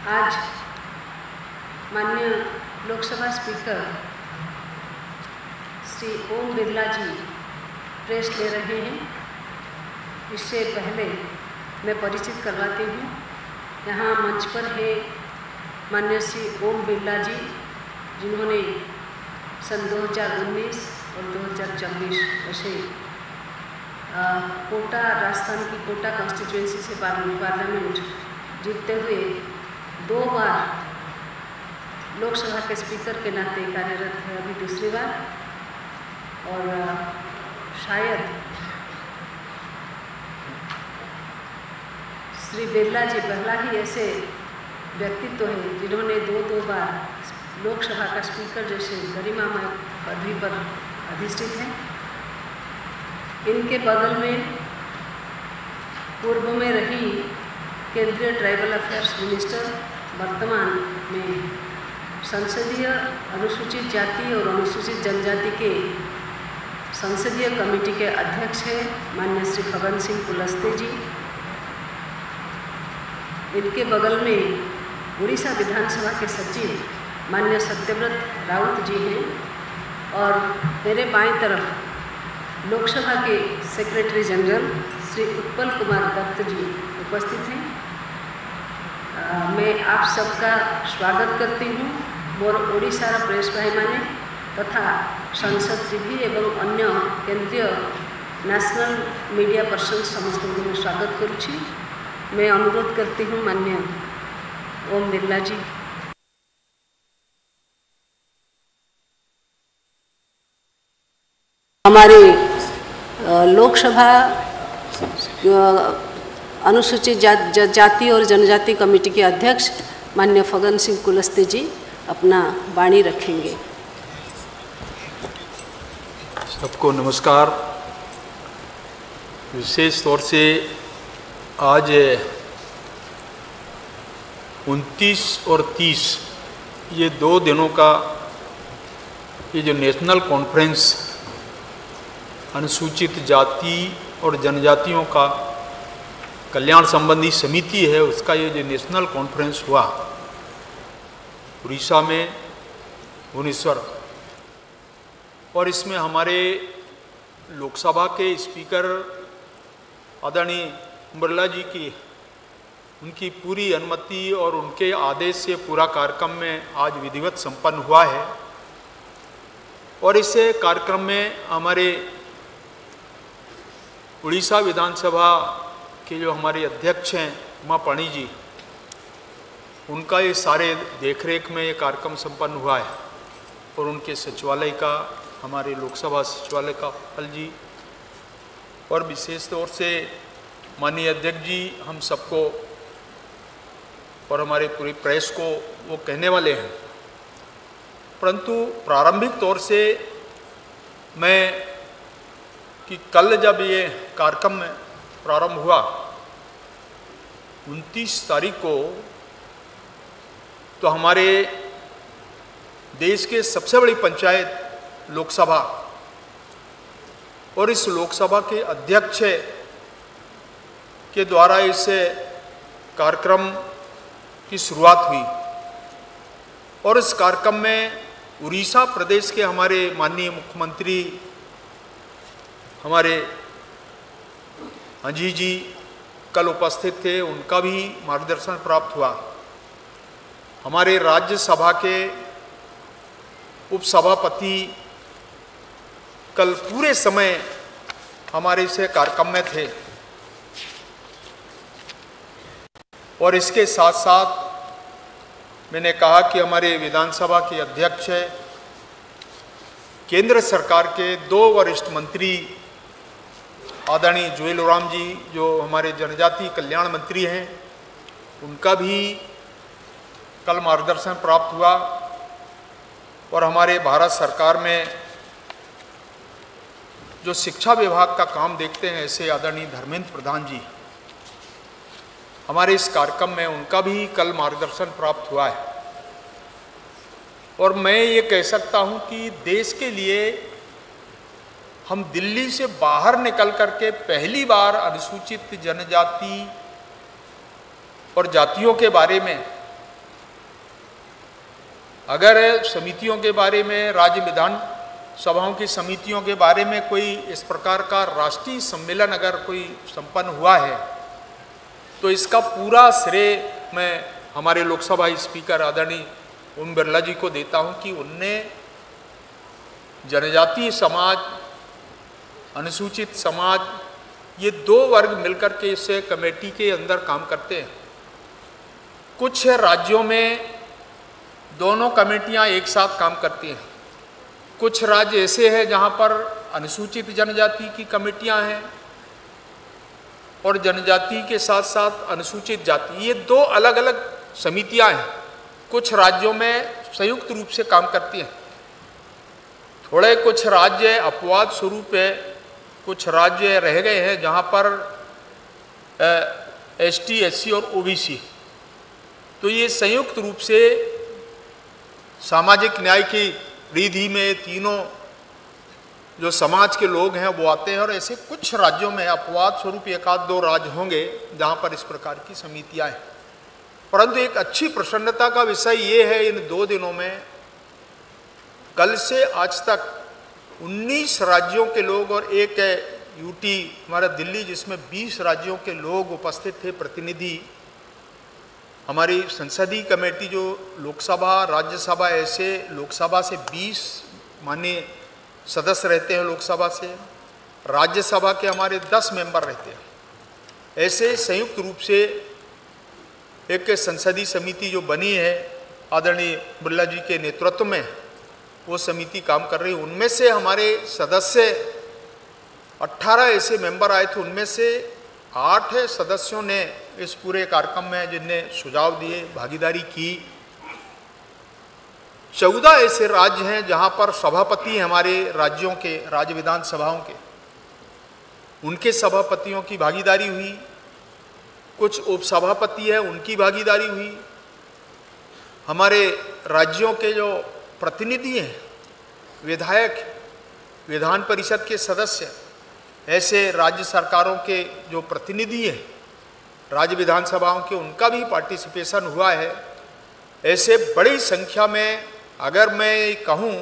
आज माननीय लोकसभा स्पीकर श्री ओम बिरला जी प्रेस ले रहे हैं। इससे पहले मैं परिचित करवाती हूँ। यहाँ मंच पर है माननीय श्री ओम बिरला जी, जिन्होंने सन 2019 और 2024 ऐसे कोटा, राजस्थान की कोटा कॉन्स्टिट्यूएंसी से पार्लियामेंट जीतते हुए 2 बार लोकसभा के स्पीकर के नाते कार्यरत है, अभी दूसरी बार। और शायद श्री बिरला जी पहला ही ऐसे व्यक्तित्व है जिन्होंने 2 बार लोकसभा का स्पीकर जैसे गरिमामय पदवी पर अधिष्ठित हैं। इनके बगल में पूर्व में रही केंद्रीय ट्राइबल अफेयर्स मिनिस्टर, वर्तमान में संसदीय अनुसूचित जाति और अनुसूचित जनजाति के संसदीय कमेटी के अध्यक्ष हैं माननीय श्री फगन सिंह कुलस्ते जी। इनके बगल में उड़ीसा विधानसभा के सचिव माननीय सत्यव्रत राउत जी हैं और मेरे बाईं तरफ लोकसभा के सेक्रेटरी जनरल श्री उत्पल कुमार दत्त जी उपस्थित हैं। मैं आप सबका स्वागत करती हूँ मोर ओडिशार प्रेस भाई माने तथा संसद टीवी एवं अन्य केंद्रीय नेशनल मीडिया पर्सन समस्त को स्वागत करुछि। मैं अनुरोध करती हूँ माननीय ओम बिरला जी। हमारी लोकसभा अनुसूचित जाति और जनजाति कमेटी के अध्यक्ष माननीय फगन सिंह कुलस्ते जी अपना वाणी रखेंगे। सबको नमस्कार। विशेष तौर से आज 29 और 30 ये 2 दिनों का ये जो नेशनल कॉन्फ्रेंस अनुसूचित जाति और जनजातियों का कल्याण संबंधी समिति है, उसका ये जो नेशनल कॉन्फ्रेंस हुआ उड़ीसा में भुवनेश्वर, और इसमें हमारे लोकसभा के स्पीकर आदरणीय बिरला जी की उनकी पूरी अनुमति और उनके आदेश से पूरा कार्यक्रम में आज विधिवत संपन्न हुआ है। और इस कार्यक्रम में हमारे उड़ीसा विधानसभा के जो हमारे अध्यक्ष हैं उमा पाणी जी, उनका ये सारे देखरेख में ये कार्यक्रम संपन्न हुआ है। और उनके सचिवालय का, हमारे लोकसभा सचिवालय का फल जी, और विशेष तौर से माननीय अध्यक्ष जी हम सबको और हमारे पूरी प्रेस को वो कहने वाले हैं। परंतु प्रारंभिक तौर से मैं कि कल जब ये कार्यक्रम प्रारंभ हुआ 29 तारीख को, तो हमारे देश के सबसे बड़ी पंचायत लोकसभा और इस लोकसभा के अध्यक्ष के द्वारा इस कार्यक्रम की शुरुआत हुई। और इस कार्यक्रम में उड़ीसा प्रदेश के हमारे माननीय मुख्यमंत्री हमारे अजी जी कल उपस्थित थे, उनका भी मार्गदर्शन प्राप्त हुआ। हमारे राज्यसभा के उपसभापति कल पूरे समय हमारे से कार्यक्रम में थे। और इसके साथ साथ मैंने कहा कि हमारे विधानसभा के अध्यक्ष केंद्र सरकार के 2 वरिष्ठ मंत्री आदरणीय जुएल ओराम जी जो हमारे जनजाति कल्याण मंत्री हैं, उनका भी कल मार्गदर्शन प्राप्त हुआ। और हमारे भारत सरकार में जो शिक्षा विभाग का काम देखते हैं ऐसे आदरणीय धर्मेंद्र प्रधान जी, हमारे इस कार्यक्रम में उनका भी कल मार्गदर्शन प्राप्त हुआ है। और मैं ये कह सकता हूँ कि देश के लिए हम दिल्ली से बाहर निकल करके पहली बार अनुसूचित जनजाति और जातियों के बारे में अगर समितियों के बारे में, राज्य विधान सभाओं की समितियों के बारे में कोई इस प्रकार का राष्ट्रीय सम्मेलन अगर कोई संपन्न हुआ है, तो इसका पूरा श्रेय मैं हमारे लोकसभा स्पीकर आदरणीय ओम बिरला जी को देता हूं कि उनने जनजातीय समाज, अनुसूचित समाज, ये दो वर्ग मिलकर के इस कमेटी के अंदर काम करते हैं। कुछ राज्यों में दोनों कमेटियां एक साथ काम करती हैं। कुछ राज्य ऐसे हैं जहां पर अनुसूचित जनजाति की कमेटियां हैं और जनजाति के साथ साथ अनुसूचित जाति, ये दो अलग अलग समितियां हैं। कुछ राज्यों में संयुक्त रूप से काम करती हैं। थोड़े कुछ राज्य अपवाद स्वरूप है, कुछ राज्य रह गए हैं जहां पर एसटी, एससी और ओबीसी, तो ये संयुक्त रूप से सामाजिक न्याय की रिधि में तीनों जो समाज के लोग हैं वो आते हैं। और ऐसे कुछ राज्यों में अपवाद स्वरूप एक आध दो राज्य होंगे जहां पर इस प्रकार की समितियां हैं। परंतु एक अच्छी प्रसन्नता का विषय ये है, इन 2 दिनों में कल से आज तक 19 राज्यों के लोग और एक यूटी हमारा दिल्ली, जिसमें 20 राज्यों के लोग उपस्थित थे, प्रतिनिधि। हमारी संसदीय कमेटी जो लोकसभा, राज्यसभा, ऐसे लोकसभा से 20 माननीय सदस्य रहते हैं, लोकसभा से, राज्यसभा के हमारे 10 मेंबर रहते हैं। ऐसे संयुक्त रूप से एक संसदीय समिति जो बनी है आदरणीय बिरला जी के नेतृत्व में, वो समिति काम कर रही है। उनमें से हमारे सदस्य 18 ऐसे मेंबर आए थे, उनमें से 8 सदस्यों ने इस पूरे कार्यक्रम में जिनने सुझाव दिए, भागीदारी की। 14 ऐसे राज्य हैं जहां पर सभापति हमारे राज्यों के, राज्य विधानसभाओं के, उनके सभापतियों की भागीदारी हुई। कुछ उपसभापति हैं, उनकी भागीदारी हुई। हमारे राज्यों के जो प्रतिनिधि हैं, विधायक, विधान परिषद के सदस्य, ऐसे राज्य सरकारों के जो प्रतिनिधि हैं, राज्य विधानसभाओं के, उनका भी पार्टिसिपेशन हुआ है। ऐसे बड़ी संख्या में, अगर मैं कहूँ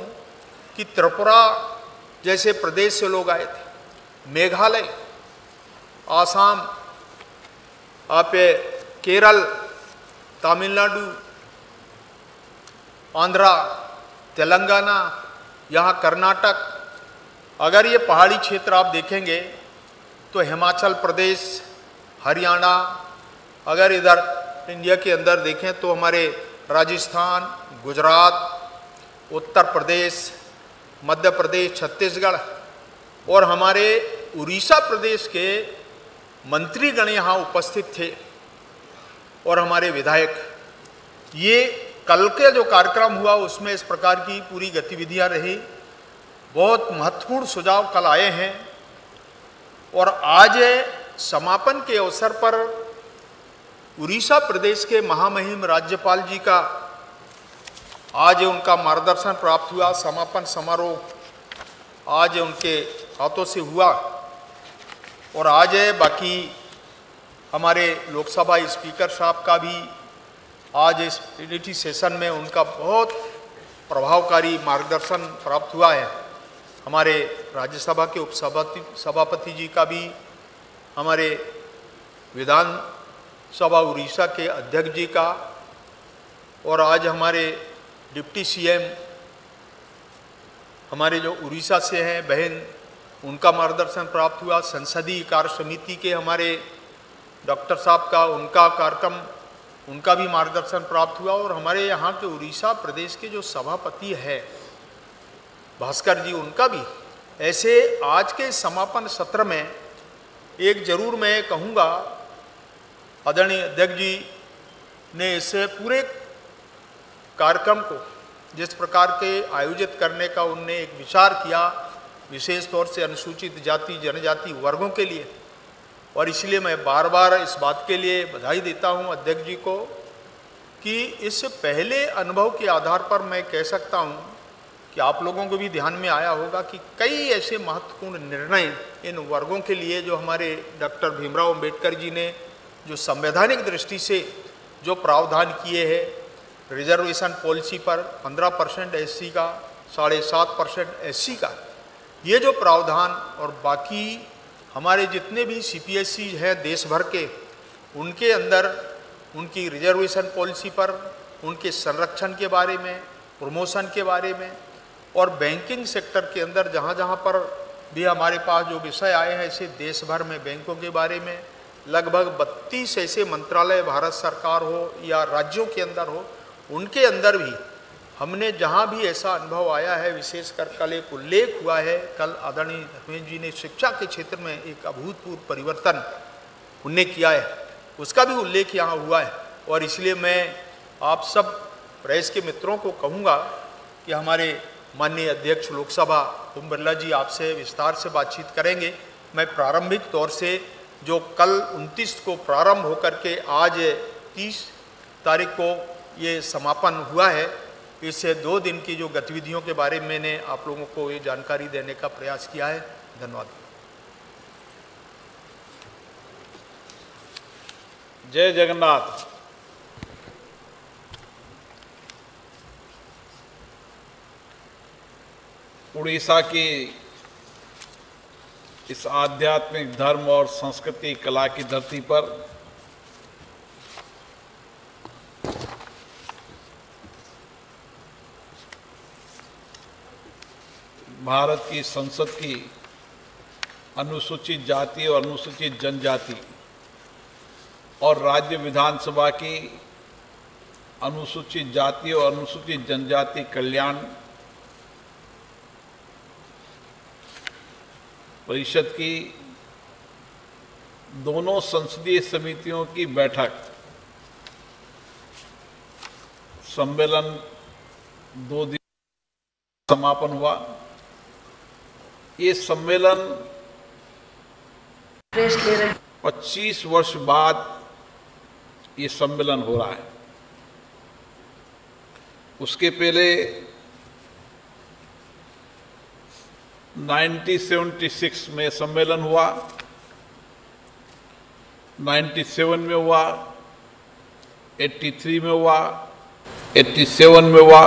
कि त्रिपुरा जैसे प्रदेश से लोग आए थे, मेघालय, आसाम, आप केरल, तमिलनाडु, आंध्रा, तेलंगाना, यहाँ कर्नाटक, अगर ये पहाड़ी क्षेत्र आप देखेंगे तो हिमाचल प्रदेश, हरियाणा, अगर इधर इंडिया के अंदर देखें तो हमारे राजस्थान, गुजरात, उत्तर प्रदेश, मध्य प्रदेश, छत्तीसगढ़ और हमारे उड़ीसा प्रदेश के मंत्रीगण यहाँ उपस्थित थे और हमारे विधायक। ये कल के जो कार्यक्रम हुआ उसमें इस प्रकार की पूरी गतिविधियां रही। बहुत महत्वपूर्ण सुझाव कल आए हैं और आज समापन के अवसर पर उड़ीसा प्रदेश के महामहिम राज्यपाल जी का आज उनका मार्गदर्शन प्राप्त हुआ। समापन समारोह आज उनके हाथों से हुआ और आज बाकी हमारे लोकसभा स्पीकर साहब का भी आज इस पीडीटी सेशन में उनका बहुत प्रभावकारी मार्गदर्शन प्राप्त हुआ है। हमारे राज्यसभा के सभापति जी का भी, हमारे विधान सभा उड़ीसा के अध्यक्ष जी का, और आज हमारे डिप्टी सीएम हमारे जो उड़ीसा से हैं बहन, उनका मार्गदर्शन प्राप्त हुआ। संसदीय कार्य समिति के हमारे डॉक्टर साहब का, उनका कार्यक्रम, उनका भी मार्गदर्शन प्राप्त हुआ। और हमारे यहाँ के उड़ीसा प्रदेश के जो सभापति है भास्कर जी, उनका भी। ऐसे आज के समापन सत्र में एक जरूर मैं कहूँगा, आदरणीय अध्यक्ष जी ने इस पूरे कार्यक्रम को जिस प्रकार के आयोजित करने का उनने एक विचार किया, विशेष तौर से अनुसूचित जाति जनजाति वर्गों के लिए, और इसलिए मैं बार बार इस बात के लिए बधाई देता हूं अध्यक्ष जी को कि इस पहले अनुभव के आधार पर मैं कह सकता हूं कि आप लोगों को भी ध्यान में आया होगा कि कई ऐसे महत्वपूर्ण निर्णय इन वर्गों के लिए जो हमारे डॉक्टर भीमराव अंबेडकर जी ने जो संवैधानिक दृष्टि से जो प्रावधान किए हैं, रिजर्वेशन पॉलिसी पर 15% एससी का, 7.5% एससी का, ये जो प्रावधान और बाकी हमारे जितने भी सीपीएससी है देश भर के, उनके अंदर उनकी रिजर्वेशन पॉलिसी पर, उनके संरक्षण के बारे में, प्रमोशन के बारे में, और बैंकिंग सेक्टर के अंदर जहाँ जहाँ पर भी हमारे पास जो विषय आए हैं, ऐसे देश भर में बैंकों के बारे में लगभग 32 ऐसे मंत्रालय भारत सरकार हो या राज्यों के अंदर हो, उनके अंदर भी हमने जहाँ भी ऐसा अनुभव आया है, विशेषकर कल एक उल्लेख हुआ है, कल आदरणीय धर्मेंद्र जी ने शिक्षा के क्षेत्र में एक अभूतपूर्व परिवर्तन उनने किया है, उसका भी उल्लेख यहाँ हुआ है। और इसलिए मैं आप सब प्रेस के मित्रों को कहूँगा कि हमारे माननीय अध्यक्ष लोकसभा ओम बिरला जी आपसे विस्तार से बातचीत करेंगे। मैं प्रारंभिक तौर से जो कल 29 को प्रारंभ होकर के आज 30 तारीख को ये समापन हुआ है, इससे 2 दिन की जो गतिविधियों के बारे में मैंने आप लोगों को ये जानकारी देने का प्रयास किया है। धन्यवाद। जय जगन्नाथ। उड़ीसा की इस आध्यात्मिक धर्म और संस्कृति कला की धरती पर भारत की संसद की अनुसूचित जाति और अनुसूचित जनजाति और राज्य विधानसभा की अनुसूचित जाति और अनुसूचित जनजाति कल्याण परिषद की दोनों संसदीय समितियों की बैठक सम्मेलन 2 दिन समापन हुआ। ये सम्मेलन 25 वर्ष बाद ये सम्मेलन हो रहा है। उसके पहले 1976 में सम्मेलन हुआ, 97 में हुआ, 83 में हुआ, 87 में हुआ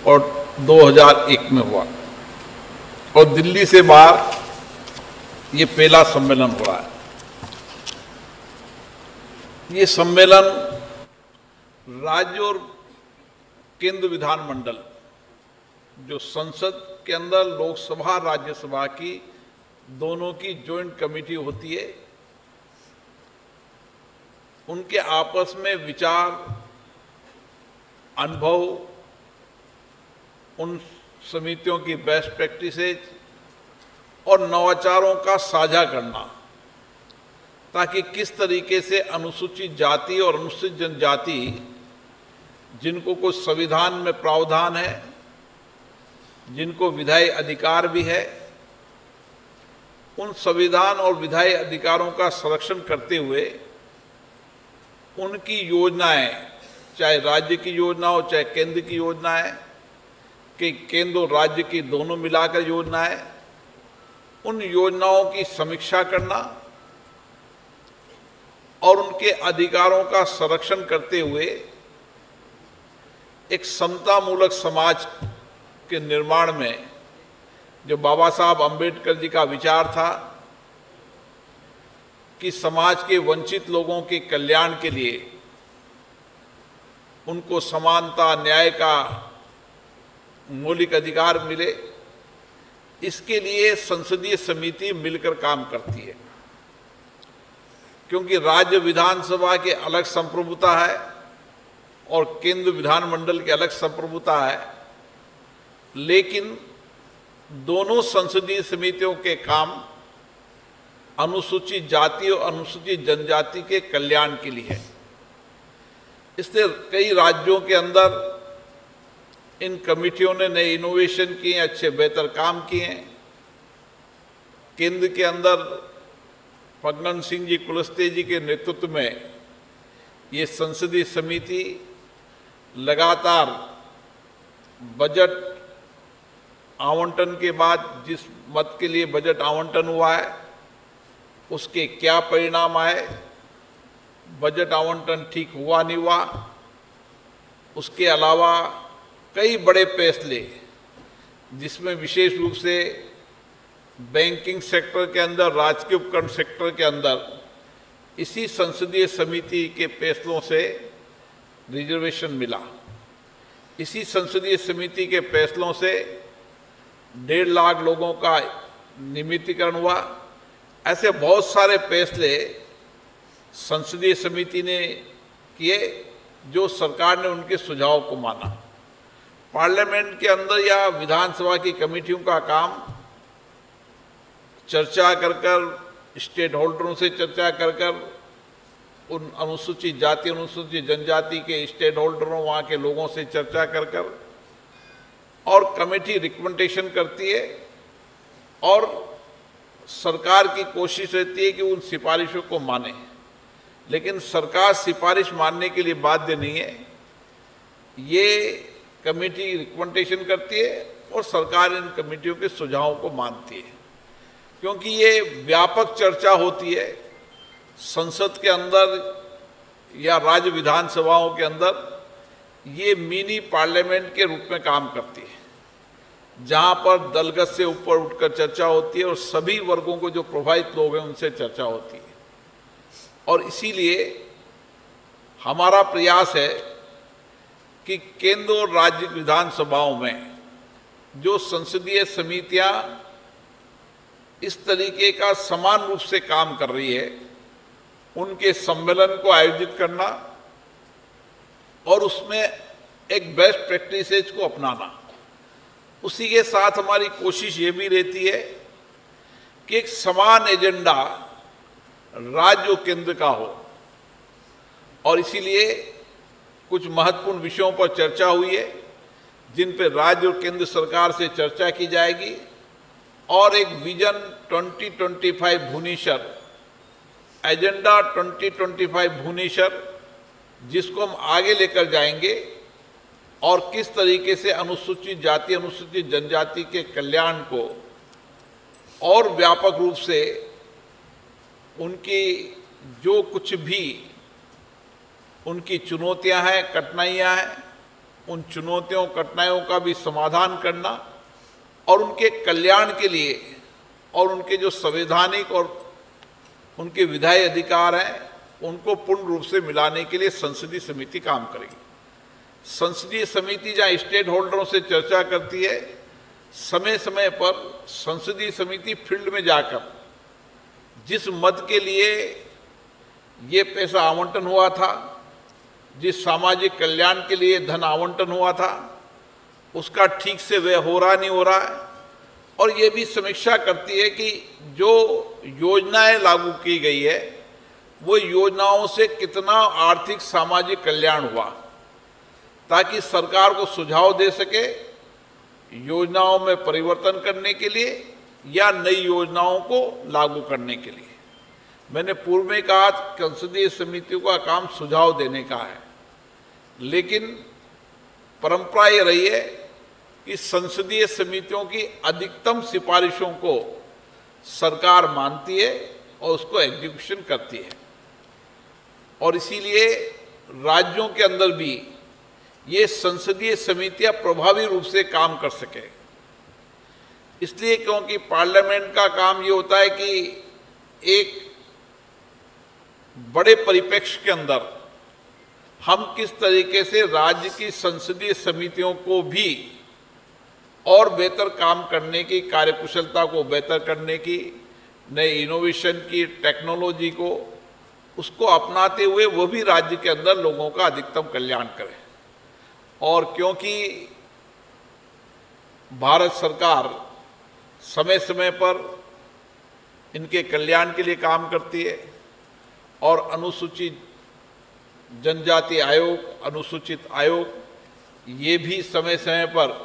और 2001 में हुआ, और दिल्ली से बाहर ये पहला सम्मेलन हो रहा है। ये सम्मेलन राज्य और केंद्र विधानमंडल, जो संसद के अंदर लोकसभा राज्यसभा की दोनों की जॉइंट कमेटी होती है, उनके आपस में विचार, अनुभव, उन समितियों की बेस्ट प्रैक्टिसेज और नवाचारों का साझा करना, ताकि किस तरीके से अनुसूचित जाति और अनुसूचित जनजाति, जिनको कुछ संविधान में प्रावधान है, जिनको विधायी अधिकार भी है, उन संविधान और विधायी अधिकारों का संरक्षण करते हुए उनकी योजनाएं, चाहे राज्य की योजना हो चाहे केंद्र की योजनाएं, कि केंद्र और राज्य की दोनों मिलाकर योजनाएं, उन योजनाओं की समीक्षा करना और उनके अधिकारों का संरक्षण करते हुए एक समतामूलक समाज के निर्माण में, जो बाबा साहब अंबेडकर जी का विचार था कि समाज के वंचित लोगों के कल्याण के लिए उनको समानता, न्याय का मौलिक अधिकार मिले, इसके लिए संसदीय समिति मिलकर काम करती है। क्योंकि राज्य विधानसभा के अलग संप्रभुता है और केंद्र विधानमंडल के अलग संप्रभुता है, लेकिन दोनों संसदीय समितियों के काम अनुसूचित जाति और अनुसूचित जनजाति के कल्याण के लिए है। इसलिए कई राज्यों के अंदर इन कमिटियों ने नए इनोवेशन किए, अच्छे बेहतर काम किए हैं। केंद्र के अंदर फग्गन सिंह जी कुलस्ते जी के नेतृत्व में ये संसदीय समिति लगातार बजट आवंटन के बाद जिस मद के लिए बजट आवंटन हुआ है, उसके क्या परिणाम आए, बजट आवंटन ठीक हुआ नहीं हुआ, उसके अलावा कई बड़े फैसले, जिसमें विशेष रूप से बैंकिंग सेक्टर के अंदर, राजकीय उपकरण सेक्टर के अंदर इसी संसदीय समिति के फैसलों से रिजर्वेशन मिला। इसी संसदीय समिति के फैसलों से 1.5 लाख लोगों का नियमितीकरण हुआ। ऐसे बहुत सारे फैसले संसदीय समिति ने किए जो सरकार ने उनके सुझाव को माना। पार्लियामेंट के अंदर या विधानसभा की कमेटियों का काम चर्चा कर स्टेट होल्डरों से चर्चा कर उन अनुसूचित जाति, अनुसूचित जनजाति के स्टेट होल्डरों, वहाँ के लोगों से चर्चा कर और कमेटी रिकमेंडेशन करती है और सरकार की कोशिश रहती है कि उन सिफारिशों को माने। लेकिन सरकार सिफारिश मानने के लिए बाध्य नहीं है। ये कमेटी रिकमेंडेशन करती है और सरकार इन कमेटियों के सुझावों को मानती है, क्योंकि ये व्यापक चर्चा होती है संसद के अंदर या राज्य विधानसभाओं के अंदर। ये मिनी पार्लियामेंट के रूप में काम करती है, जहाँ पर दलगत से ऊपर उठकर चर्चा होती है और सभी वर्गों को जो प्रभावित लोग हैं उनसे चर्चा होती है। और इसीलिए हमारा प्रयास है कि केंद्र और राज्य विधानसभाओं में जो संसदीय समितियां इस तरीके का समान रूप से काम कर रही है, उनके सम्मेलन को आयोजित करना और उसमें एक बेस्ट प्रैक्टिसेज को अपनाना। उसी के साथ हमारी कोशिश ये भी रहती है कि एक समान एजेंडा राज्य और केंद्र का हो। और इसीलिए कुछ महत्वपूर्ण विषयों पर चर्चा हुई है जिन पर राज्य और केंद्र सरकार से चर्चा की जाएगी और एक विजन 2025 भुवनेश्वर, एजेंडा 2025 भुवनेश्वर, जिसको हम आगे लेकर जाएंगे और किस तरीके से अनुसूचित जाति, अनुसूचित जनजाति के कल्याण को और व्यापक रूप से उनकी जो कुछ भी उनकी चुनौतियां हैं, कठिनाइयां हैं, उन चुनौतियों कठिनाइयों का भी समाधान करना और उनके कल्याण के लिए और उनके जो संवैधानिक और उनके विधायी अधिकार हैं उनको पूर्ण रूप से मिलाने के लिए संसदीय समिति काम करेगी। संसदीय समिति जहाँ स्टेट होल्डरों से चर्चा करती है, समय समय पर संसदीय समिति फील्ड में जाकर जिस मद के लिए ये पैसा आवंटन हुआ था, जिस सामाजिक कल्याण के लिए धन आवंटन हुआ था, उसका ठीक से व्यय हो रहा नहीं हो रहा है, और ये भी समीक्षा करती है कि जो योजनाएं लागू की गई है वो योजनाओं से कितना आर्थिक सामाजिक कल्याण हुआ, ताकि सरकार को सुझाव दे सके योजनाओं में परिवर्तन करने के लिए या नई योजनाओं को लागू करने के लिए। मैंने पूर्व में कहा संसदीय समितियों का काम सुझाव देने का है, लेकिन परंपरा ये रही है कि संसदीय समितियों की अधिकतम सिफारिशों को सरकार मानती है और उसको एग्जीक्यूशन करती है। और इसीलिए राज्यों के अंदर भी ये संसदीय समितियां प्रभावी रूप से काम कर सके। इसलिए क्योंकि पार्लियामेंट का काम ये होता है कि एक बड़े परिप्रेक्ष्य के अंदर हम किस तरीके से राज्य की संसदीय समितियों को भी और बेहतर काम करने की, कार्यकुशलता को बेहतर करने की, नए इनोवेशन की, टेक्नोलॉजी को उसको अपनाते हुए वो भी राज्य के अंदर लोगों का अधिकतम कल्याण करें। और क्योंकि भारत सरकार समय समय पर इनके कल्याण के लिए काम करती है और अनुसूचित जनजाति आयोग, अनुसूचित आयोग, ये भी समय समय पर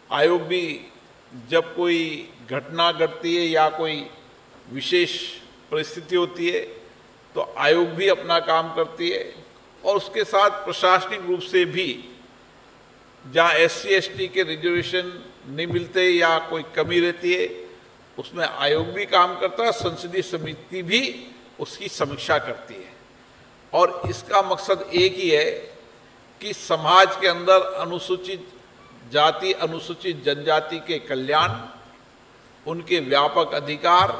आयोग भी जब कोई घटना घटती है या कोई विशेष परिस्थिति होती है तो आयोग भी अपना काम करती है। और उसके साथ प्रशासनिक रूप से भी जहाँ SC/ST के रिजर्वेशन नहीं मिलते या कोई कमी रहती है उसमें आयोग भी काम करता है, संसदीय समिति भी उसकी समीक्षा करती है। और इसका मकसद एक ही है कि समाज के अंदर अनुसूचित जाति, अनुसूचित जनजाति के कल्याण, उनके व्यापक अधिकार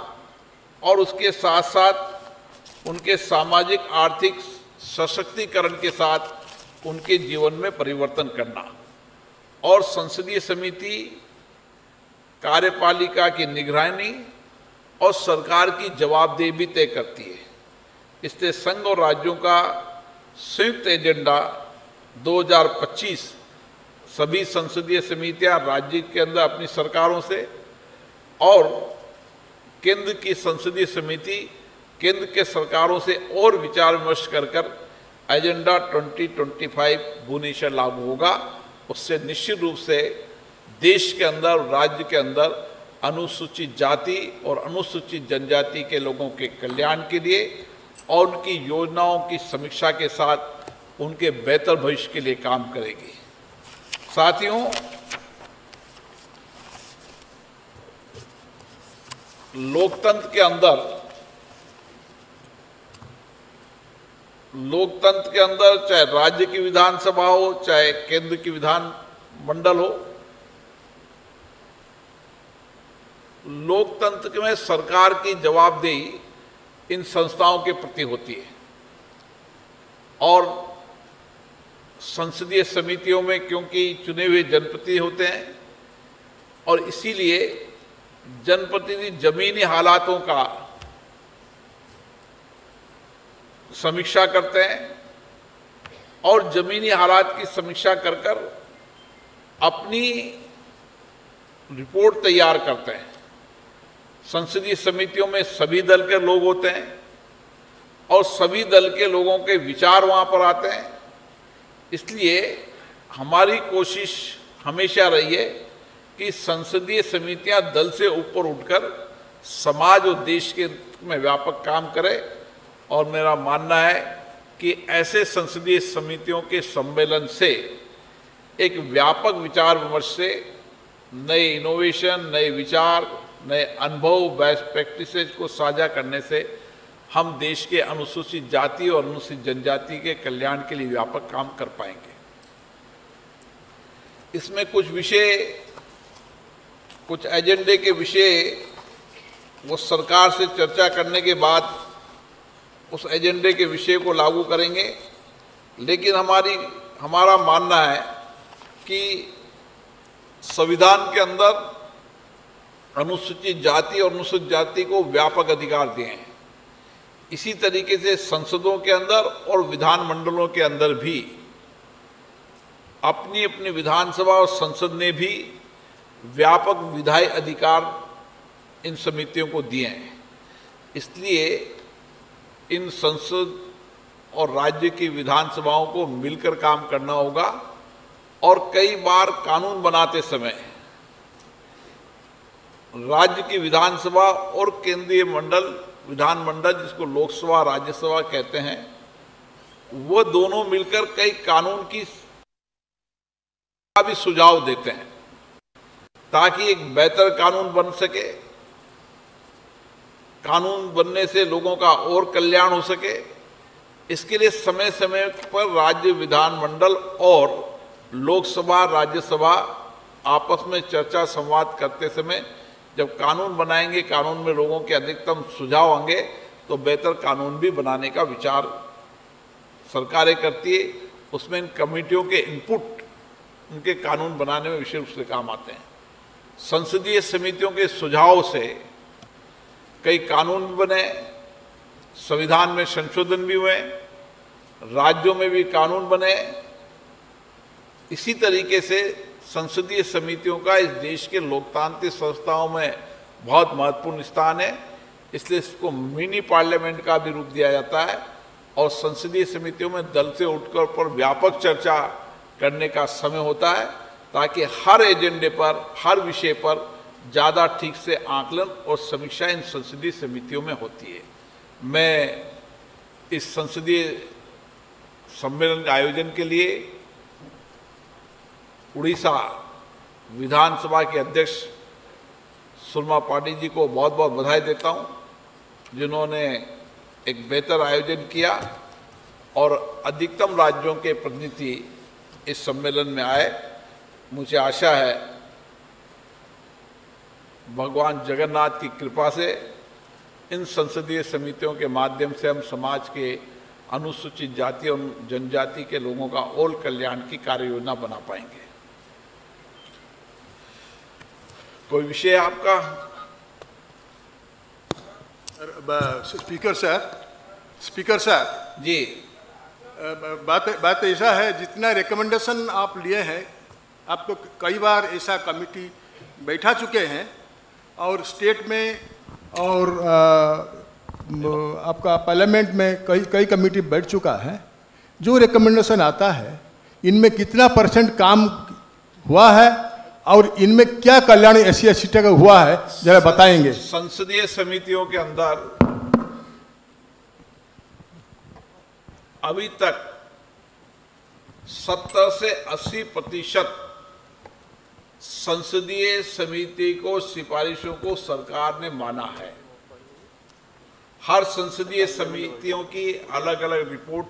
और उसके साथ साथ उनके सामाजिक आर्थिक सशक्तिकरण के साथ उनके जीवन में परिवर्तन करना। और संसदीय समिति कार्यपालिका की निगरानी और सरकार की जवाबदेही भी तय करती है। इसलिए संघ और राज्यों का संयुक्त एजेंडा 2025 सभी संसदीय समितियां राज्य के अंदर अपनी सरकारों से और केंद्र की संसदीय समिति केंद्र के सरकारों से और विचार विमर्श कर एजेंडा 2025 भुवनेश्वर लागू होगा। उससे निश्चित रूप से देश के अंदर, राज्य के अंदर अनुसूचित जाति और अनुसूचित जनजाति के लोगों के कल्याण के लिए और उनकी योजनाओं की समीक्षा के साथ उनके बेहतर भविष्य के लिए काम करेगी। साथियों, लोकतंत्र के अंदर चाहे राज्य की विधानसभा हो, चाहे केंद्र की विधान मंडल हो, लोकतंत्र में सरकार की जवाबदेही इन संस्थाओं के प्रति होती है। और संसदीय समितियों में क्योंकि चुने हुए जनप्रतिनिधि होते हैं और इसीलिए जनप्रतिनिधि जमीनी हालातों का समीक्षा करते हैं और जमीनी हालात की समीक्षा कर अपनी रिपोर्ट तैयार करते हैं। संसदीय समितियों में सभी दल के लोग होते हैं और सभी दल के लोगों के विचार वहां पर आते हैं। इसलिए हमारी कोशिश हमेशा रही है कि संसदीय समितियां दल से ऊपर उठकर समाज और देश के में व्यापक काम करें। और मेरा मानना है कि ऐसे संसदीय समितियों के सम्मेलन से एक व्यापक विचार विमर्श से नए इनोवेशन, नए विचार, नए अनुभव, बेस्ट प्रैक्टिसेज को साझा करने से हम देश के अनुसूचित जाति और अनुसूचित जनजाति के कल्याण के लिए व्यापक काम कर पाएंगे। इसमें कुछ विषय, कुछ एजेंडे के विषय वो सरकार से चर्चा करने के बाद उस एजेंडे के विषय को लागू करेंगे। लेकिन हमारा मानना है कि संविधान के अंदर अनुसूचित जाति और अनुसूचित जाति को व्यापक अधिकार दिए हैं। इसी तरीके से संसदों के अंदर और विधान मंडलों के अंदर भी अपनी अपनी विधानसभा और संसद ने भी व्यापक विधायी अधिकार इन समितियों को दिए हैं। इसलिए इन संसद और राज्य की विधानसभाओं को मिलकर काम करना होगा और कई बार कानून बनाते समय राज्य की विधानसभा और केंद्रीय विधानमंडल जिसको लोकसभा राज्यसभा कहते हैं, वो दोनों मिलकर कई कानून की भी सुझाव देते हैं ताकि एक बेहतर कानून बन सके। कानून बनने से लोगों का और कल्याण हो सके। इसके लिए समय समय पर राज्य विधानमंडल और लोकसभा राज्यसभा आपस में चर्चा संवाद करते समय जब कानून बनाएंगे, कानून में लोगों के अधिकतम सुझाव आएंगे तो बेहतर कानून भी बनाने का विचार सरकारें करती है। उसमें इन कमेटियों के इनपुट उनके कानून बनाने में विशेष रूप से काम आते हैं। संसदीय समितियों के सुझाव से कई कानून भी बने, संविधान में संशोधन भी हुए, राज्यों में भी कानून बने। इसी तरीके से संसदीय समितियों का इस देश के लोकतांत्रिक संस्थाओं में बहुत महत्वपूर्ण स्थान है। इसलिए इसको मिनी पार्लियामेंट का भी रूप दिया जाता है और संसदीय समितियों में दल से उठकर पर व्यापक चर्चा करने का समय होता है ताकि हर एजेंडे पर, हर विषय पर ज़्यादा ठीक से आकलन और समीक्षा इन संसदीय समितियों में होती है। मैं इस संसदीय सम्मेलन के आयोजन के लिए उड़ीसा विधानसभा के अध्यक्ष सुरमा पाटिल जी को बहुत बहुत बधाई देता हूं, जिन्होंने एक बेहतर आयोजन किया और अधिकतम राज्यों के प्रतिनिधि इस सम्मेलन में आए। मुझे आशा है भगवान जगन्नाथ की कृपा से इन संसदीय समितियों के माध्यम से हम समाज के अनुसूचित जाति और जनजाति के लोगों का और कल्याण की कार्य योजना बना पाएंगे। कोई विषय आपका? स्पीकर सर जी, बात ऐसा है, जितना रिकमेंडेशन आप लिए हैं, आप तो कई बार ऐसा कमेटी बैठा चुके हैं और स्टेट में और आपका पार्लियामेंट में कई कमेटी बैठ चुका है। जो रिकमेंडेशन आता है इनमें कितना % काम हुआ है और इनमें क्या कल्याण SC/ST का हुआ है, जरा बताएंगे। संसदीय समितियों के अंदर अभी तक 70 से 80% संसदीय समिति को सिफारिशों को सरकार ने माना है। हर संसदीय समितियों की अलग अलग रिपोर्ट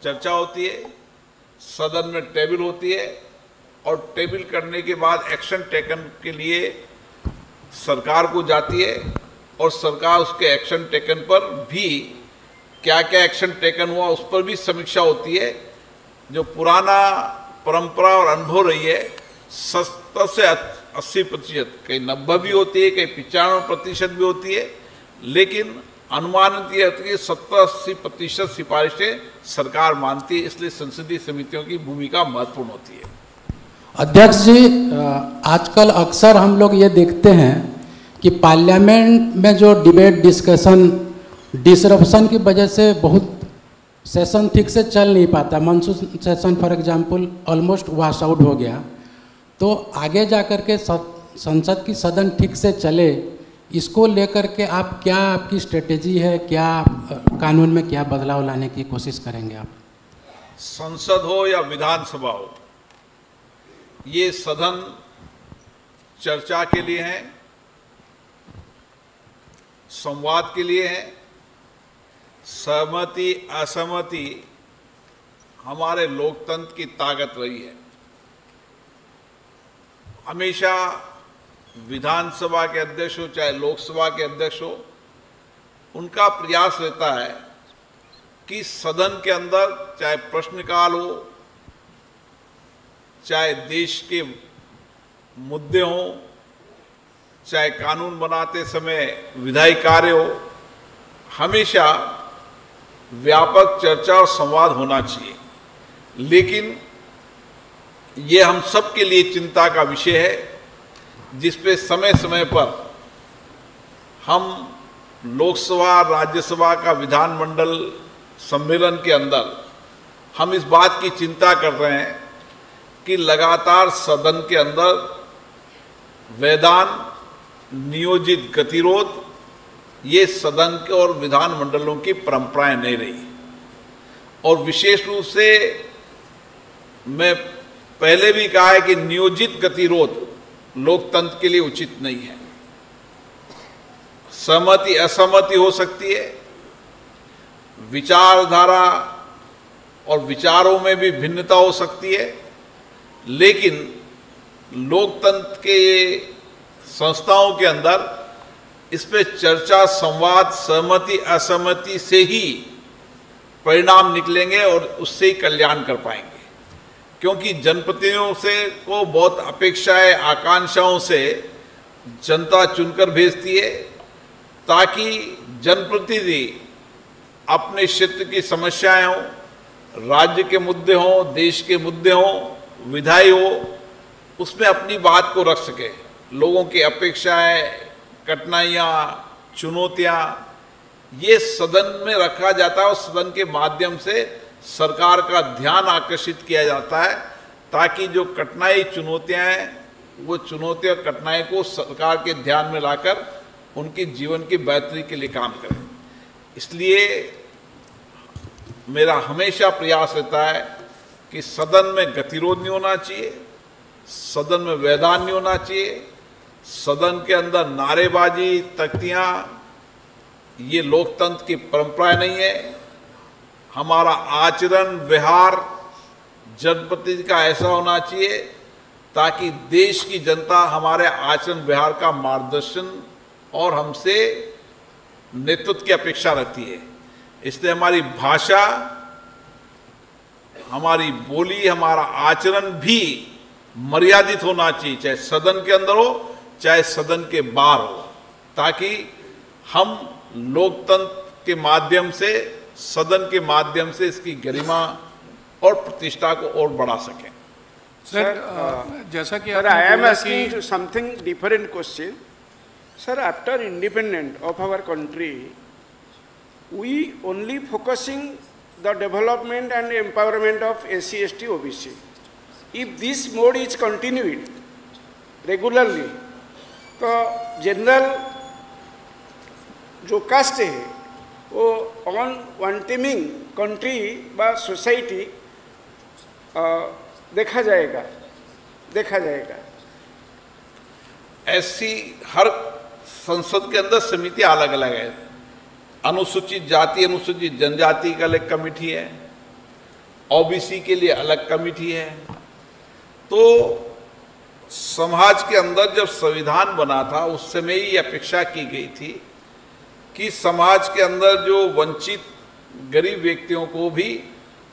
चर्चा होती है, सदन में टेबल होती है और टेबल करने के बाद एक्शन टेकन के लिए सरकार को जाती है और सरकार उसके एक्शन टेकन पर भी क्या क्या एक्शन टेकन हुआ उस पर भी समीक्षा होती है। जो पुराना परंपरा और अनुभव रही है 70 से 80%, कहीं 90 भी होती है, कहीं 95% भी होती है, लेकिन अनुमानित ये होती है 70-80% सिफारिशें सरकार मानती है। इसलिए संसदीय समितियों की भूमिका महत्वपूर्ण होती है। अध्यक्ष जी, आजकल अक्सर हम लोग ये देखते हैं कि पार्लियामेंट में जो डिबेट डिस्कशन डिसरप्शन की वजह से बहुत सेशन ठीक से चल नहीं पाता। Monsoon session for example almost wash out हो गया। तो आगे जा कर के संसद की सदन ठीक से चले, इसको लेकर के आप क्या, आपकी स्ट्रेटेजी है क्या, कानून में क्या बदलाव लाने की कोशिश करेंगे आप? संसद हो या विधानसभा हो, ये सदन चर्चा के लिए है, संवाद के लिए है। सहमति असहमति हमारे लोकतंत्र की ताकत रही है। हमेशा विधानसभा के अध्यक्ष हो चाहे लोकसभा के अध्यक्ष हो, उनका प्रयास रहता है कि सदन के अंदर चाहे प्रश्नकाल हो, चाहे देश के मुद्दे हों, चाहे कानून बनाते समय विधायी कार्य हो, हमेशा व्यापक चर्चा और संवाद होना चाहिए। लेकिन ये हम सब के लिए चिंता का विषय है, जिस पे समय समय पर हम लोकसभा राज्यसभा का विधानमंडल सम्मेलन के अंदर हम इस बात की चिंता कर रहे हैं कि लगातार सदन के अंदर वैधान नियोजित गतिरोध, ये सदन के और विधानमंडलों की परंपराएं नहीं रही। और विशेष रूप से मैं पहले भी कहा है कि नियोजित गतिरोध लोकतंत्र के लिए उचित नहीं है। सहमति असहमति हो सकती है, विचारधारा और विचारों में भी भिन्नता हो सकती है, लेकिन लोकतंत्र के संस्थाओं के अंदर इस पे चर्चा, संवाद, सहमति असहमति से ही परिणाम निकलेंगे और उससे ही कल्याण कर पाएंगे। क्योंकि जनप्रतिनिधियों से को बहुत अपेक्षाएं, आकांक्षाओं से जनता चुनकर भेजती है, ताकि जनप्रतिनिधि अपने क्षेत्र की समस्याएं हों, राज्य के मुद्दे हों, देश के मुद्दे हों, विधायी हो, उसमें अपनी बात को रख सके। लोगों की अपेक्षाएं, कठिनाइयाँ, चुनौतियाँ, ये सदन में रखा जाता है और सदन के माध्यम से सरकार का ध्यान आकर्षित किया जाता है, ताकि जो कठिनाई चुनौतियाँ हैं, वो चुनौती और कठिनाई को सरकार के ध्यान में लाकर उनके जीवन की बेहतरी के लिए काम करें। इसलिए मेरा हमेशा प्रयास रहता है कि सदन में गतिरोध नहीं होना चाहिए, सदन में वैधान नहीं होना चाहिए, सदन के अंदर नारेबाजी, तख्तियाँ, ये लोकतंत्र की परंपरा नहीं है। हमारा आचरण, व्यवहार जनप्रतिनिधि का ऐसा होना चाहिए ताकि देश की जनता हमारे आचरण व्यवहार का मार्गदर्शन और हमसे नेतृत्व की अपेक्षा रहती है। इसलिए हमारी भाषा, हमारी बोली, हमारा आचरण भी मर्यादित होना चाहिए, चाहे सदन के अंदर हो चाहे सदन के बाहर हो, ताकि हम लोकतंत्र के माध्यम से, सदन के माध्यम से इसकी गरिमा और प्रतिष्ठा को और बढ़ा सकें। सर, जैसा कि Sir, I am asking something different question. Sir, after independence of our country, we only focusing the development and empowerment of SC, ST, OBC. If this mode is continued regularly, तो general जो cast है वो on वांटिमिंग country बा society देखा जाएगा। ऐसी हर संसद के अंदर समिति अलग अलग है। अनुसूचित जाति, अनुसूचित जनजाति का अलग कमेटी है, ओबीसी के लिए अलग कमेटी है। तो समाज के अंदर जब संविधान बना था उस समय ही अपेक्षा की गई थी कि समाज के अंदर जो वंचित गरीब व्यक्तियों को भी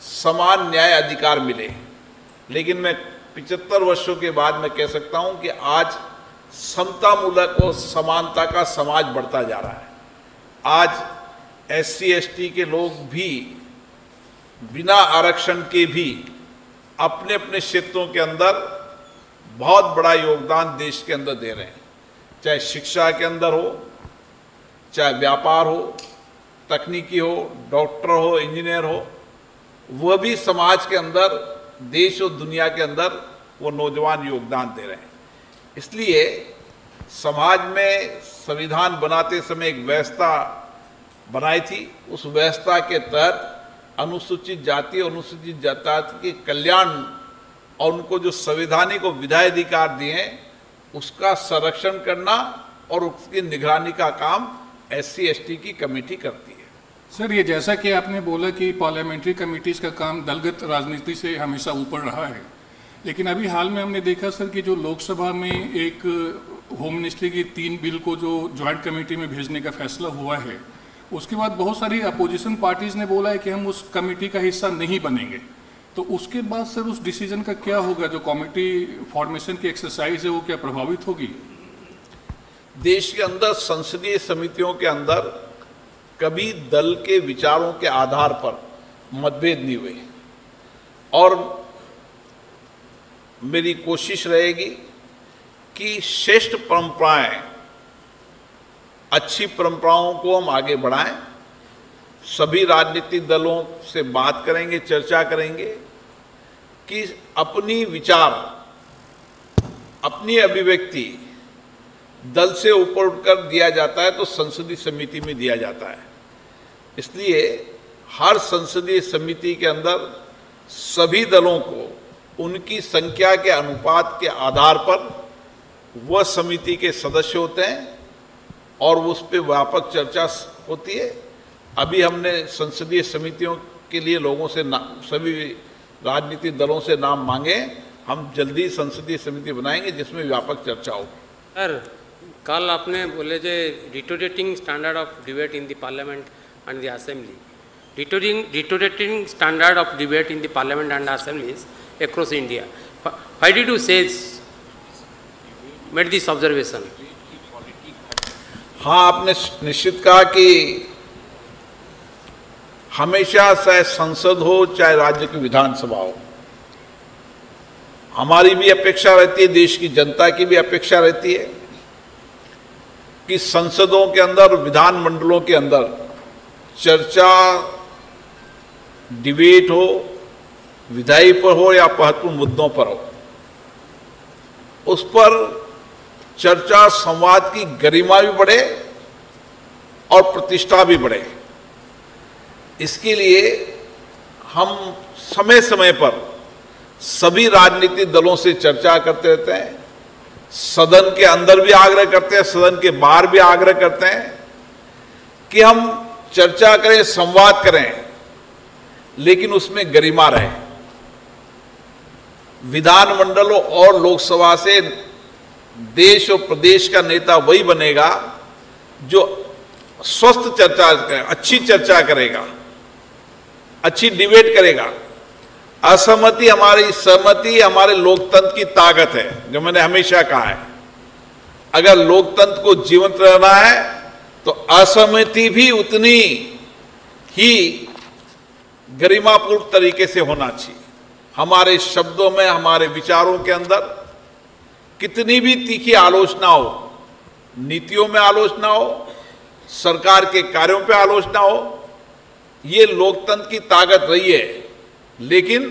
समान न्याय अधिकार मिले। लेकिन मैं 75 वर्षों के बाद मैं कह सकता हूं कि आज समतामूलक और समानता का समाज बढ़ता जा रहा है। आज SC, ST के लोग भी बिना आरक्षण के भी अपने अपने क्षेत्रों के अंदर बहुत बड़ा योगदान देश के अंदर दे रहे हैं, चाहे शिक्षा के अंदर हो, चाहे व्यापार हो, तकनीकी हो, डॉक्टर हो, इंजीनियर हो, वह भी समाज के अंदर, देश और दुनिया के अंदर वो नौजवान योगदान दे रहे हैं। इसलिए समाज में संविधान बनाते समय एक व्यवस्था बनाई थी। उस व्यवस्था के तहत अनुसूचित जाति और अनुसूचित जाति के कल्याण और उनको जो संवैधानिक और विधायी अधिकार दिए हैं उसका संरक्षण करना और उसकी निगरानी का काम SC, ST की कमेटी करती है। सर, ये जैसा कि आपने बोला कि पार्लियामेंट्री कमेटीज का काम दलगत राजनीति से हमेशा ऊपर रहा है, लेकिन अभी हाल में हमने देखा सर कि जो लोकसभा में एक होम मिनिस्ट्री की 3 बिल को जो ज्वाइंट कमेटी में भेजने का फैसला हुआ है, उसके बाद बहुत सारी अपोजिशन पार्टीज ने बोला है कि हम उस कमेटी का हिस्सा नहीं बनेंगे। तो उसके बाद सर उस डिसीजन का क्या होगा? जो कमेटी फॉर्मेशन की एक्सरसाइज है वो क्या प्रभावित होगी? देश के अंदर संसदीय समितियों के अंदर कभी दल के विचारों के आधार पर मतभेद नहीं हुए और मेरी कोशिश रहेगी कि श्रेष्ठ परंपराएं, अच्छी परंपराओं को हम आगे बढ़ाएं। सभी राजनीतिक दलों से बात करेंगे, चर्चा करेंगे कि अपनी विचार, अपनी अभिव्यक्ति दल से ऊपर उठकर दिया जाता है तो संसदीय समिति में दिया जाता है। इसलिए हर संसदीय समिति के अंदर सभी दलों को उनकी संख्या के अनुपात के आधार पर वह समिति के सदस्य होते हैं और उस पर व्यापक चर्चा होती है। अभी हमने संसदीय समितियों के लिए लोगों से सभी राजनीतिक दलों से नाम मांगे। हम जल्दी संसदीय समिति बनाएंगे जिसमें व्यापक चर्चा होगी। सर, कल आपने बोले जो deteriorating standard of debate in the parliament and the assembly, deteriorating standard of debate in the parliament and assemblies across India. Why did you say made this observation? हाँ, आपने निश्चित कहा कि हमेशा चाहे संसद हो चाहे राज्य की विधानसभा हो, हमारी भी अपेक्षा रहती है, देश की जनता की भी अपेक्षा रहती है कि संसदों के अंदर, विधान मंडलों के अंदर चर्चा, डिबेट हो, विधायी पर हो या महत्वपूर्ण मुद्दों पर हो, उस पर चर्चा, संवाद की गरिमा भी बढ़े और प्रतिष्ठा भी बढ़े। इसके लिए हम समय समय पर सभी राजनीतिक दलों से चर्चा करते रहते हैं। सदन के अंदर भी आग्रह करते हैं, सदन के बाहर भी आग्रह करते हैं कि हम चर्चा करें, संवाद करें, लेकिन उसमें गरिमा रहे। विधानमंडलों और लोकसभा से देश और प्रदेश का नेता वही बनेगा जो स्वस्थ चर्चा करेगा, अच्छी चर्चा करेगा, अच्छी डिबेट करेगा। असहमति हमारी सहमति हमारे लोकतंत्र की ताकत है, जो मैंने हमेशा कहा है। अगर लोकतंत्र को जीवंत रहना है तो असहमति भी उतनी ही गरिमापूर्ण तरीके से होना चाहिए। हमारे शब्दों में, हमारे विचारों के अंदर कितनी भी तीखी आलोचना हो, नीतियों में आलोचना हो, सरकार के कार्यों पे आलोचना हो, ये लोकतंत्र की ताकत रही है। लेकिन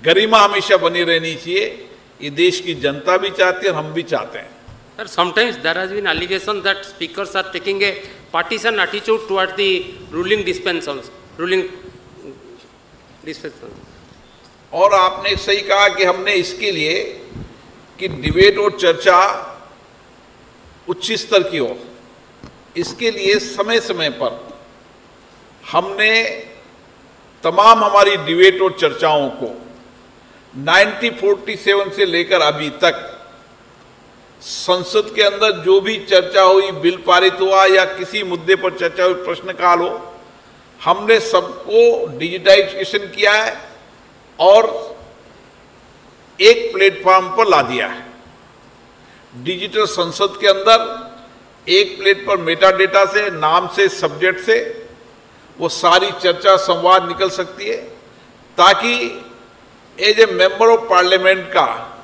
गरिमा हमेशा बनी रहनी चाहिए। ये देश की जनता भी चाहती है और हम भी चाहते हैं। Sir, sometimes there has been allegation that speakers are taking a partisan attitude toward the ruling dispensers. और आपने सही कहा कि हमने इसके लिए कि डिबेट और चर्चा उच्च स्तर की हो, इसके लिए समय समय पर हमने तमाम हमारी डिबेट और चर्चाओं को 1947 से लेकर अभी तक संसद के अंदर जो भी चर्चा हुई, बिल पारित हुआ या किसी मुद्दे पर चर्चा हुई, प्रश्नकाल हो, हमने सबको डिजिटाइजेशन किया है और एक प्लेटफॉर्म पर ला दिया है। डिजिटल संसद के अंदर एक प्लेट पर मेटा डेटा से, नाम से, सब्जेक्ट से वो सारी चर्चा संवाद निकल सकती है, ताकि as a member of parliament का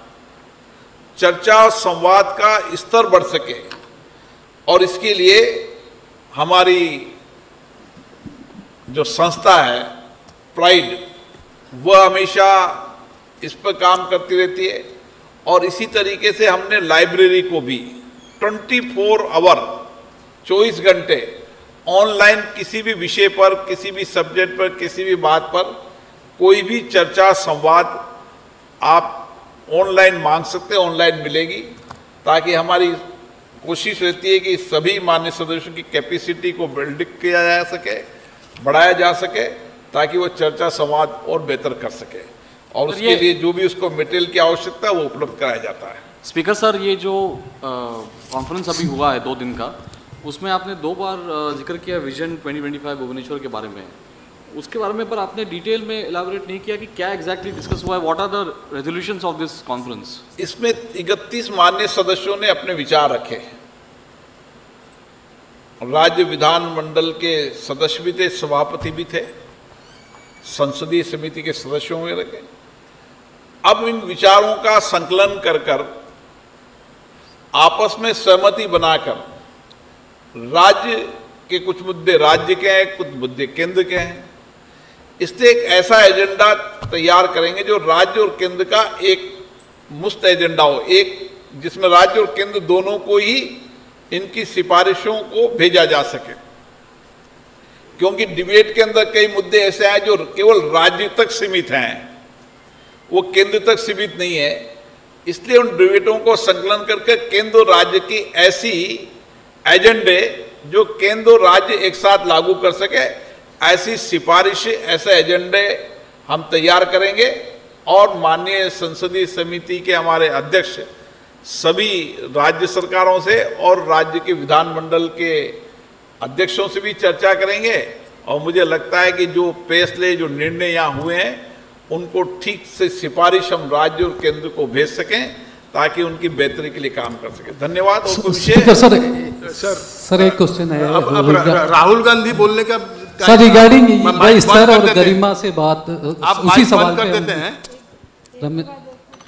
चर्चा और संवाद का स्तर बढ़ सके। और इसके लिए हमारी जो संस्था है प्राइड, वह हमेशा इस पर काम करती रहती है। और इसी तरीके से हमने लाइब्रेरी को भी 24 आवर 24 घंटे ऑनलाइन किसी भी विषय पर, किसी भी सब्जेक्ट पर, किसी भी बात पर कोई भी चर्चा संवाद आप ऑनलाइन मांग सकते हैं, ऑनलाइन मिलेगी। ताकि हमारी कोशिश रहती है कि सभी माननीय सदस्यों की कैपेसिटी को बिल्ड किया जा सके, बढ़ाया जा सके, ताकि वो चर्चा संवाद और बेहतर कर सके। और उसके लिए जो भी उसको मटेरियल की आवश्यकता है वो उपलब्ध कराया जाता है। स्पीकर सर, ये जो कॉन्फ्रेंस अभी हुआ है 2 दिन का, उसमें आपने 2 बार जिक्र किया विजन 2025 भुवनेश्वर के बारे में। उसके बारे में पर आपने डिटेल में इलाबोरेट नहीं किया कि क्या एग्जैक्टली डिस्कस हुआ है, what are the resolutions of this conference. इसमें 31 माननीय सदस्यों ने अपने विचार रखे। राज्य विधानमंडल के सदस्य भी थे, सभापति भी थे, संसदीय समिति के सदस्यों में रखे। अब इन विचारों का संकलन कर आपस में सहमति बनाकर राज्य के कुछ मुद्दे राज्य के हैं, कुछ मुद्दे केंद्र के हैं, इसलिए एक ऐसा एजेंडा तैयार करेंगे जो राज्य और केंद्र का एक मुश्त एजेंडा हो, एक जिसमें राज्य और केंद्र दोनों को ही इनकी सिफारिशों को भेजा जा सके। क्योंकि डिबेट के अंदर कई मुद्दे ऐसे हैं जो केवल राज्य तक सीमित हैं, वो केंद्र तक सीमित नहीं है। इसलिए उन डिबेटों को संकलन करके केंद्र और राज्य की ऐसी एजेंडे जो केंद्र और राज्य एक साथ लागू कर सके, ऐसी सिफारिश, ऐसे एजेंडे हम तैयार करेंगे। और माननीय संसदीय समिति के हमारे अध्यक्ष सभी राज्य सरकारों से और राज्य के विधानमंडल के अध्यक्षों से भी चर्चा करेंगे। और मुझे लगता है कि जो फैसले, जो निर्णय यहाँ हुए हैं, उनको ठीक से सिफारिश हम राज्य और केंद्र को भेज सकें, ताकि उनकी बेहतरी के लिए काम कर सके। धन्यवाद। और कुछ सर एक क्वेश्चन है। राहुल गांधी बोलने का सर रिगार्डिंग स्तर और गरिमा से बात आप उसी सवाल कर देते हैं।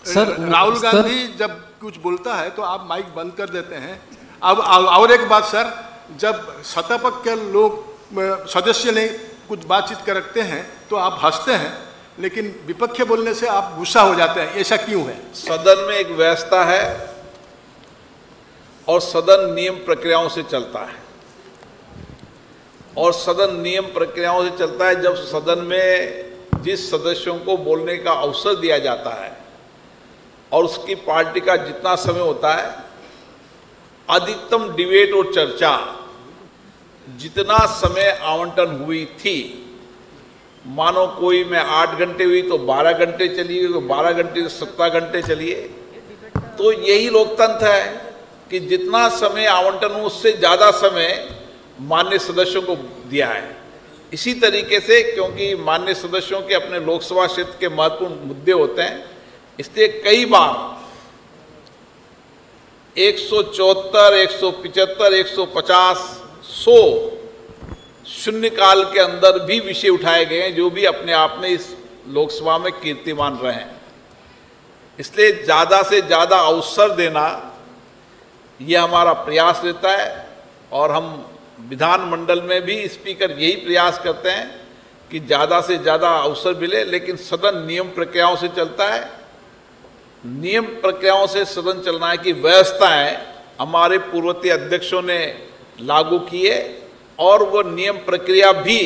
सर राहुल गांधी जब कुछ बोलता है तो आप माइक बंद कर देते हैं। अब और एक बात सर, जब सत्ता पक्ष के लोग सदस्य ने कुछ बातचीत कर रखते हैं तो आप हंसते हैं, लेकिन विपक्ष बोलने से आप गुस्सा हो जाते हैं, ऐसा क्यों है? सदन में एक व्यवस्था है और सदन नियम प्रक्रियाओं से चलता है। और सदन नियम प्रक्रियाओं से चलता है। जब सदन में जिस सदस्यों को बोलने का अवसर दिया जाता है और उसकी पार्टी का जितना समय होता है, अधिकतम डिबेट और चर्चा जितना समय आवंटन हुई थी मानो कोई में 8 घंटे हुई तो 12 घंटे चलिए, 12 घंटे तो 17 घंटे चलिए। तो यही लोकतंत्र है कि जितना समय आवंटन हो उससे ज़्यादा समय मान्य सदस्यों को दिया है। इसी तरीके से क्योंकि मान्य सदस्यों के अपने लोकसभा क्षेत्र के महत्वपूर्ण मुद्दे होते हैं, इसलिए कई बार 174, 175, 150, 100 शून्यकाल के अंदर भी विषय उठाए गए हैं जो भी अपने आप में इस लोकसभा में कीर्तिमान रहे हैं। इसलिए ज़्यादा से ज़्यादा अवसर देना ये हमारा प्रयास रहता है और हम विधानमंडल में भी स्पीकर यही प्रयास करते हैं कि ज़्यादा से ज़्यादा अवसर मिले, लेकिन सदन नियम प्रक्रियाओं से चलता है। नियम प्रक्रियाओं से सदन चलना है कि व्यवस्थाएं हमारे पूर्ववर्ती अध्यक्षों ने लागू किए और वो नियम प्रक्रिया भी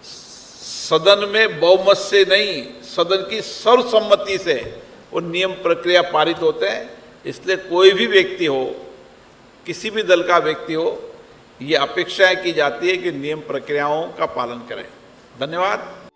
सदन में बहुमत से नहीं, सदन की सर्वसम्मति से वो नियम प्रक्रिया पारित होते हैं। इसलिए कोई भी व्यक्ति हो, किसी भी दल का व्यक्ति हो, ये अपेक्षाएं की जाती है कि नियम प्रक्रियाओं का पालन करें। धन्यवाद।